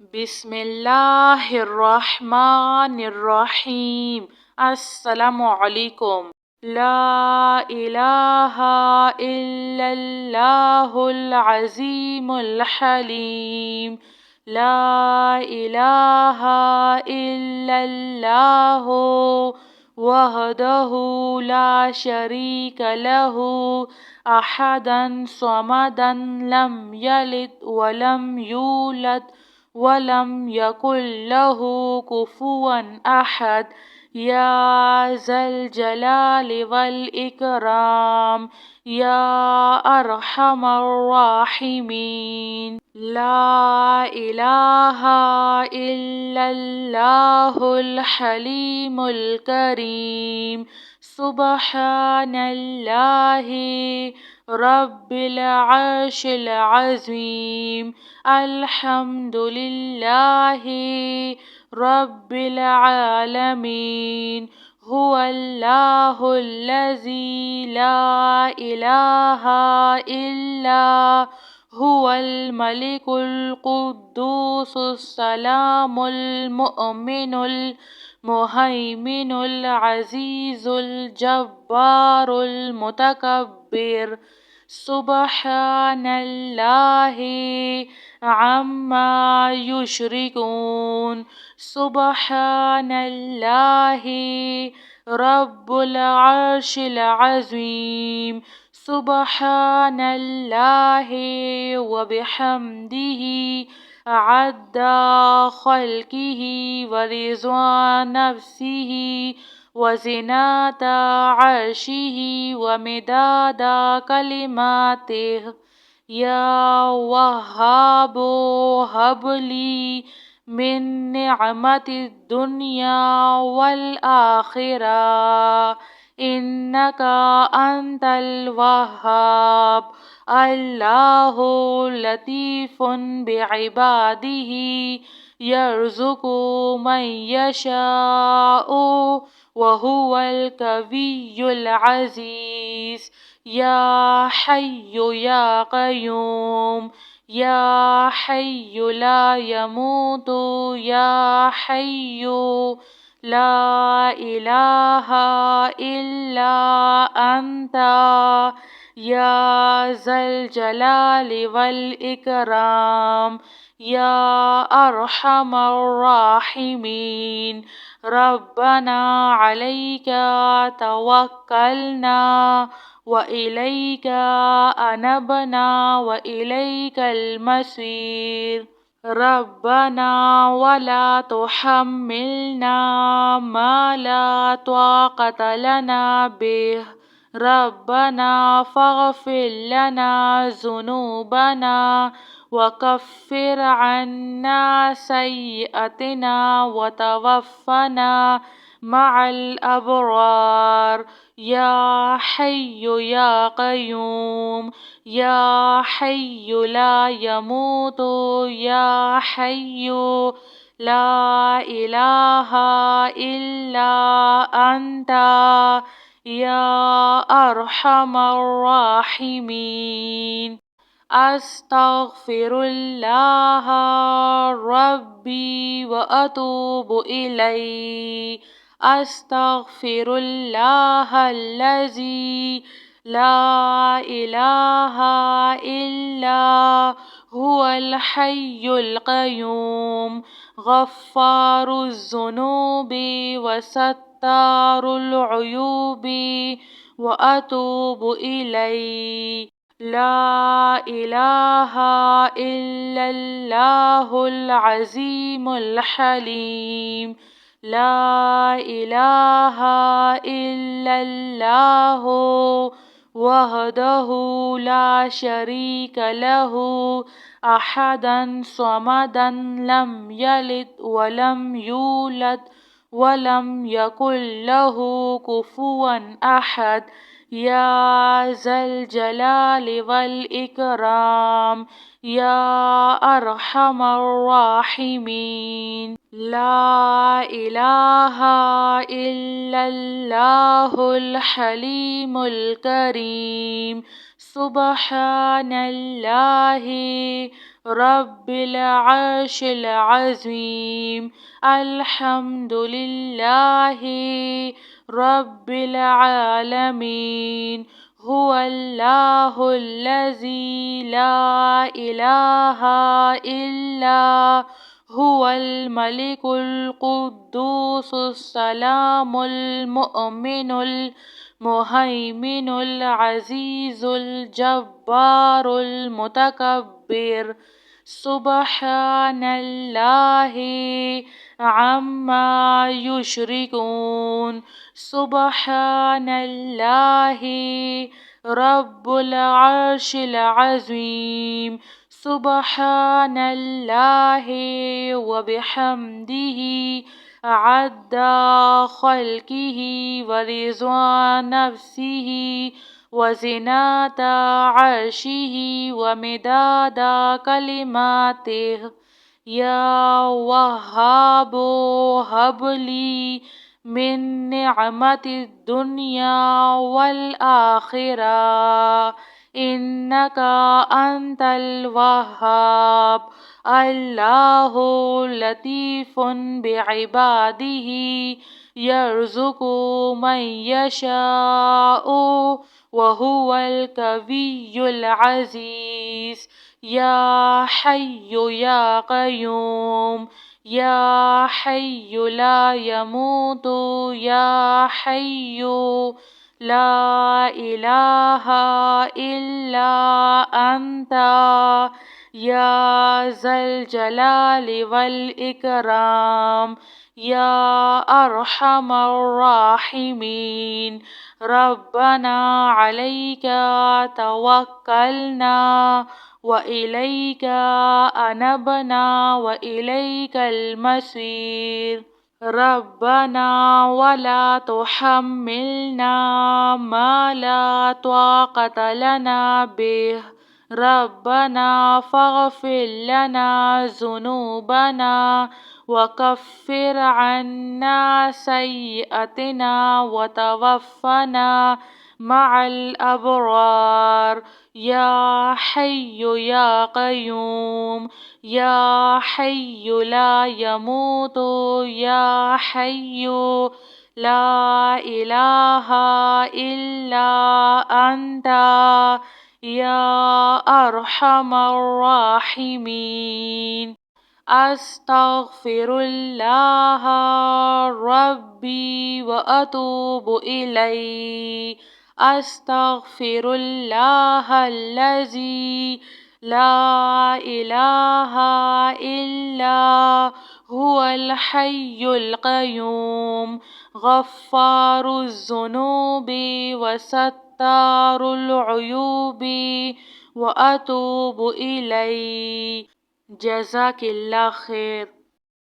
بسم اللہ الرحمن الرحیم۔ السلام علیکم۔ لا الہ الا اللہ العظیم الحلیم۔ لا الہ الا اللہ وحدہ لا شریک لہ احدا صمدا لم یلد ولم یولد ولم یکن لہ کفوا احد۔ یا ذا الجلال والاکرام یا ارحم الراحمین۔ لا الہ الا اللہ الحلیم الکریم۔ سبحان اللہ رب العرش العظیم۔ الحمد للہ رب العالمین۔ هو اللہ الذی لا الہ الا هو الملک القدوس السلام المؤمن المہیمن العزیز الجبار المتکبر۔ سبحان اللہ عما یشرکون۔ سبحان اللہ رب العرش العظیم۔ سبحان اللہ وبحمدہ عدد خلقہ ورضا نفسہ وزنة عرشہ ومداد کلماتہ۔ یا وہاب ہب لی من نعمت الدنیا والآخرہ انک انت الوہاب۔ اللہ لطیف بعبادہ یرزق من یشاء وہو القوی العزیز۔ یا حی یا قیوم یا حی لا یموت یا حی لا الہ الا انت یا ذا الجلال والاکرام یا ارحم الراحمین۔ ربنا علیک توکلنا وإلیک انبنا وإلیک المصیر۔ ربنا ولا تحملنا ما لا طاقة لنا به۔ ربنا فاغفر لنا ذنوبنا وكفر عنا سيئاتنا وتوفنا مع الأبرار۔ یا حی یا قیوم یا حی لا یموت یا حی لا الہ الا انت یا ارحم الراحمین۔ استغفر اللہ ربی واتوب الیہ۔ استغفر اللہ الذی لا الہ الا هو الحی القیوم غفار الذنوب وستار العیوب واتوب الیہ۔ لا الہ الا اللہ العظیم الحلیم۔ لا الہ الا اللہ وحدہ لا شریک لہ احدا صمدا لم یلد ولم یولد ولم یکن لہ کفوا احد۔ یا ذا الجلال والاکرام یا ارحم الراحمین۔ لا الہ الا اللہ الحلیم الکریم۔ سبحان اللہ رب العرش العظيم. الحمد لله رب العالمين. هو الله الذي لا إله إلا هو الملك القدوس السلام المؤمن المهيمن العزيز الجبار المتكبر. سبحان الله عما يشركون. سبحان الله رب العرش العظيم. سبحان الله وبحمده عد خلقه ورضوان نفسه وزنة عرشه ومداد كلماته. يا وهاب هب لي من نعمة الدنيا والآخرة إنك أنت الوهاب. الله لطيف بعباده يرزق من يشاء وهو القوي العزيز. يا حي يا قيوم. يا حي لا يموت. يا حي لا إله إلا أنت. يا ذا الجلال والإكرام. يا أرحم الراحمين. ربنا عليك توكلنا وإليك أنبنا وإليك المصير. ربنا ولا تحملنا ما لا طاقة لنا به. ربنا فاغفر لنا ذنوبنا وكفر عنا سيئاتنا وتوفنا مع الأبرار. يا حي يا قيوم. يا حي لا يموت. يا حي لا إله إلا أنت. يا أرحم الراحمين. أستغفر الله ربي وأتوب إليه. أستغفر الله الذي لا إله إلا هو الحي القيوم غفار الذنوب وستار العيوب وأتوب إليه. جزاك الله خير.